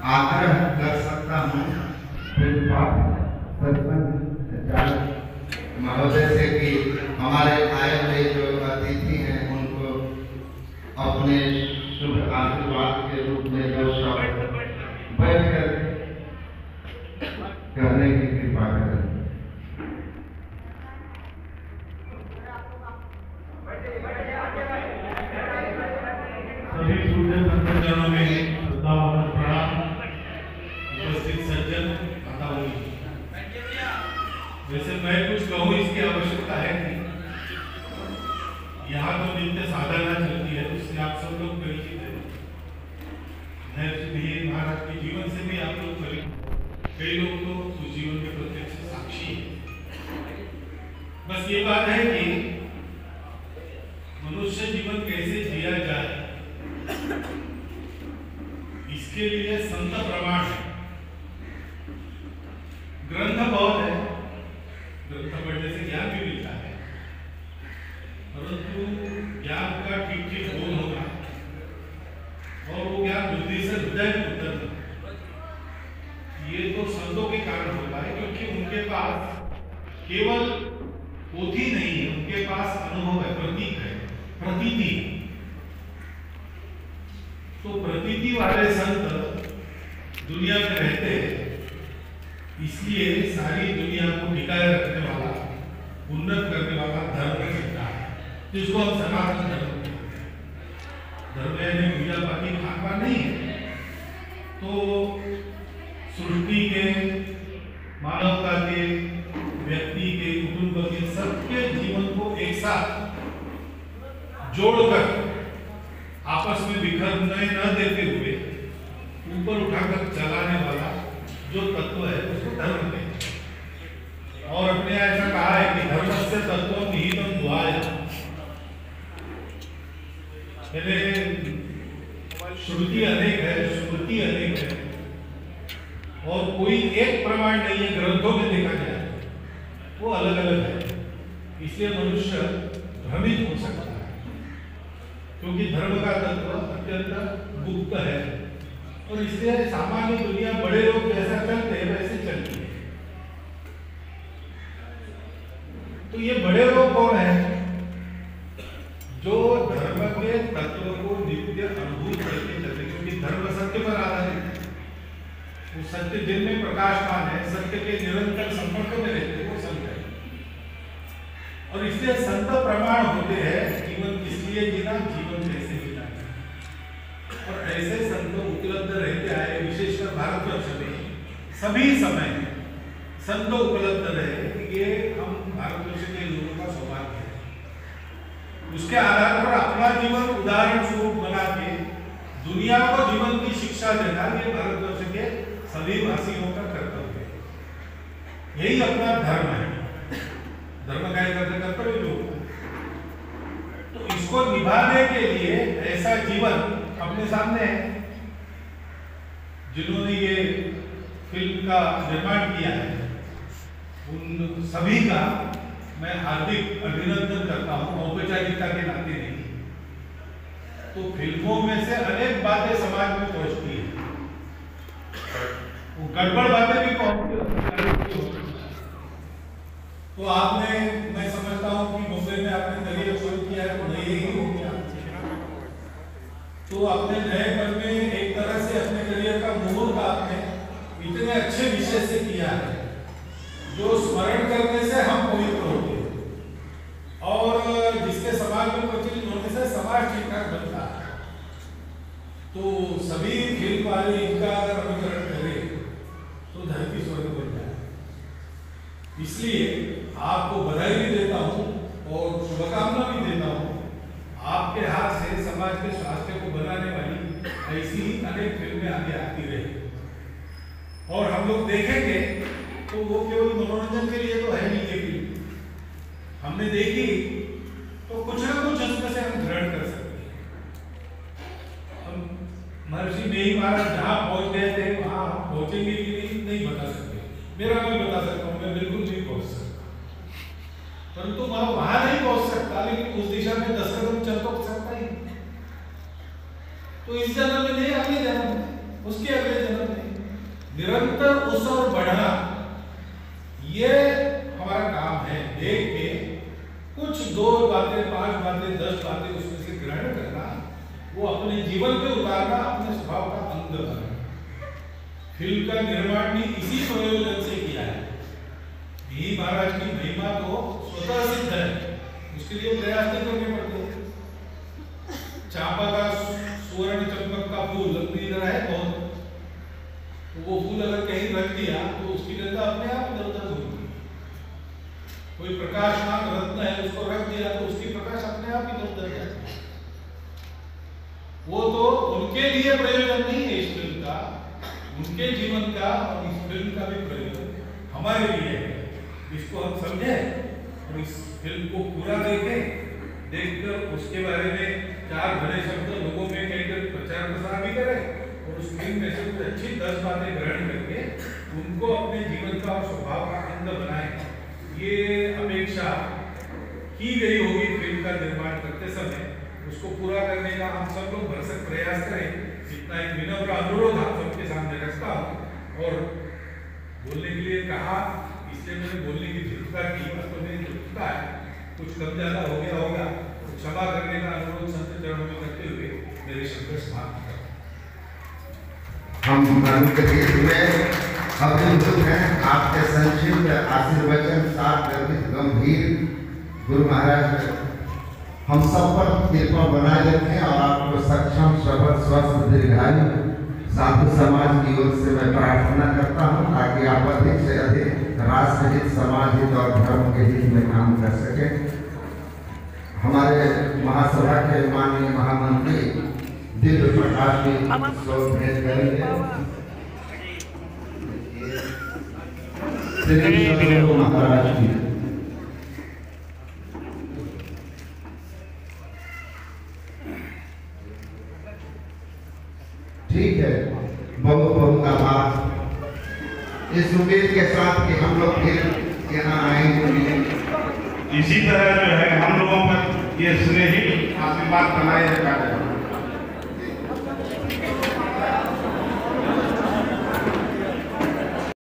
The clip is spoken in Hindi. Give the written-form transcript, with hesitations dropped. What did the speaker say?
आग्रह कर सकता हूँ महोदय से कि हमारे आए हुए जो अतिथि हैं उनको अपने शुभ आशीर्वाद के रूप में जो शब्द बैठ कर कहने की कृपा करें। सभी पूज्य संतजनों में श्रद्धा और प्रणाम। उपस्थित सज्जन माता होगी। वैसे मैं कुछ कहूँ इसकी आवश्यकता है कि यहाँ तो नित्य साधना चलती है, उससे आप सब लोग परिचित हैं। महर्षि महाराज के जीवन से भी आप लोग परिचित, कई लोग तो उस जीवन के प्रत्यक्ष साक्षी हैं। बस ये बात है कि मनुष्य जीवन कैसे जिया जाए, इसके लिए संत प्रमाण है। ग्रंथ बहुत है, ग्रंथ पढ़ने से ज्ञान भी मिलता है, परंतु ज्ञान का ठीक ठीक बोध होगा और वो ज्ञान बुद्धि से हृदय में उतरना, ये तो संतों के कारण होता है, क्योंकि उनके पास केवल पोथी नहीं है, उनके पास अनुभव है, प्रतीक है, प्रतीति। तो प्रतीति वाले संत दुनिया में रहते हैं, इसलिए सारी दुनिया को टिकाए रखने वाला, उन्नत करने वाला धर्म चलता है, जिसको हम सनातन धर्म कहते हैं। धर्म यानी पूजा पाठी खान पान नहीं है। तो सृष्टि के, मानवता के, व्यक्ति के, कुटुंब के, सबके जीवन को एक साथ जोड़कर आपस में बिखरने न देते हुए ऊपर उठाकर चलाने वाला जो तत्व है उसको धर्म कहते हैं। और अपने ऐसा कहा है कि धर्मस्य तत्वं निहितं द्वाया। श्रुति अनेक है, स्मृति अनेक है, और कोई एक प्रमाण नहीं है। ग्रंथों में देखा जाए वो अलग अलग है, इसलिए मनुष्य भ्रमित हो सकता है, क्योंकि धर्म का तत्व अत्यंत गुप्त है। और इसलिए सामान्य दुनिया बड़े लोग जैसा चलते हैं वैसे चलती है। तो ये बड़े लोग कौन है? जो धर्म के तत्व को नित्य अनुभूत करके चलते, क्योंकि धर्म सत्य पर आधारित है। वो सत्य जिनमें प्रकाशमान है, सत्य के निरंतर संपर्क में रहते, वो संत है। और इसलिए संत प्रमाण होते हैं जीवन किस लिए जीना, जीवन कैसे जीना। और ऐसे संत उपलब्ध रहते आए, विशेषकर भारतवर्ष में सभी समय संत उपलब्ध रहे, ये हम भारतवर्ष के लोगों का सौभाग्य है। उसके आधार पर अपना जीवन उदाहरण स्वरूप बना के दुनिया को जीवन की शिक्षा देना, ये भारतवर्ष के सभी वासियों का कर्तव्य है। यही अपना धर्म है। धर्म का एक कर्तव्य जो, तो इसको निभाने के लिए ऐसा जीवन अपने सामने है। जिन्होंने ये फिल्म का निर्माण किया है उन सभी का मैं हार्दिक अभिनंदन करता हूँ, औपचारिकता के नाते नहीं। तो फिल्मों में से अनेक बातें समाज में पहुंचती है, वो गड़बड़ बातें भी पहुंचती। तो आपने, मैं समझता हूँ कि मुंबई में आपने करियर शुरू किया है, तो नहीं ही हो गया। तो अपने नए मन में एक तरह से अपने करियर का मुहूर्त आपने इतने अच्छे विषय से किया है, जो स्मरण करने से हम पवित्र होते हैं और जिसके समाज में प्रचलित होने से समाज ठीक ठाक बनता है। तो सभी फिल्म वाले इनका अगर अनुकरण करें तो धरती स्वर्ग बन जाए। इसलिए आपको बधाई भी देता हूँ और शुभकामना भी देता हूँ। आपके हाथ से समाज के स्वास्थ्य को बनाने वाली ऐसी ही अनेक फिल्में आगे आती रहे और हम लोग देखेंगे तो वो केवल मनोरंजन के लिए तो है नहीं। ये फिल्म हमने देखी तो कुछ ना कुछ उसमें से हम ग्रहण कर सकते हैं। हम महर्षि मेही महाराज जहाँ पहुंच गए थे वहां पहुंचेंगे कि नहीं बता सकते। मेरा मैं बता सकता हूँ, मैं बिल्कुल नहीं पहुंच सकता, परंतु वहां नहीं पहुंच सकता, लेकिन उस दिशा में 10 कदम चल तो सकता ही। तो इस जन्म में नहीं, अगले जन्म में, उसके अगले जन्म में निरंतर उस और बढ़ना, ये हमारा काम है। देख के कुछ 2 बातें, 5 बातें, 10 बातें उसमें से ग्रहण करना, वो अपने जीवन पे उतारना, अपने स्वभाव का अंग बनाना। फिल्म का निर्माण भी इसी प्रयोजन से किया है। मिहिर महाराज की महिमा तो स्वतः सिद्ध है, उसके लिए प्रयास नहीं करने पड़ते। चांपा का सुवर्ण चंपक का फूल अपनी इधर है बहुत, तो वो फूल अगर कहीं रख दिया तो उसकी गंधा अपने आप इधर उधर होगी। कोई प्रकाशमान रत्न है, उसको रख दिया तो उसकी प्रकाश अपने आप इधर उधर जाती है। वो तो उनके लिए प्रयोजन नहीं है इस फिल्म का, उनके जीवन का और इस फिल्म का भी प्रयोजन हमारे लिए है। इसको हम समझे और इस फिल्म को पूरा देखें, देखकर उसके बारे में 4 भले शब्द लोगों में कहकर प्रचार प्रसार भी करें और उस फिल्म में से कुछ अच्छी 10 बातें ग्रहण करके उनको अपने जीवन का और स्वभाव का अंग बनाएं। ये अपेक्षा की गई होगी फिल्म का निर्माण करते समय, उसको पूरा करने का हम सब लोग भरसक प्रयास करें। इतना एक विनम्र अनुरोध आप सबके सामने रखता हूँ। और बोलने के लिए कहा, इसलिए मैंने बोलने की झुकता की, तो मेरी झुकता है, कुछ कम ज्यादा हो गया होगा तो क्षमा करने का अनुरोध संत चरणों में करते हुए मेरे शब्द समाप्त करता हूं। हम अभिभूत हैं आपके संक्षिप्त आशीर्वचन, साथ गंभीर गुरु महाराज हम सब पर कृपा बनाए रखें और आपको सक्षम, सबल, स्वस्थ, दीर्घायु साधु समाज की ओर से मैं प्रार्थना करता हूं, ताकि आप अधिक से अधिक राष्ट्र हित, समाज हित और धर्म के हित में काम कर सके। हमारे महासभा के माननीय महामंत्री दिव्य प्रकाश जी भेंट करेंगे। महाराज जी ठीक है, बहुत बहुत आभार। इस उम्मीद के साथ कि हम लोग फिर यहाँ आएंगे, इसी तरह जो है हम लोगों पर ये स्नेही आशीर्वाद बनाए रखा जाए।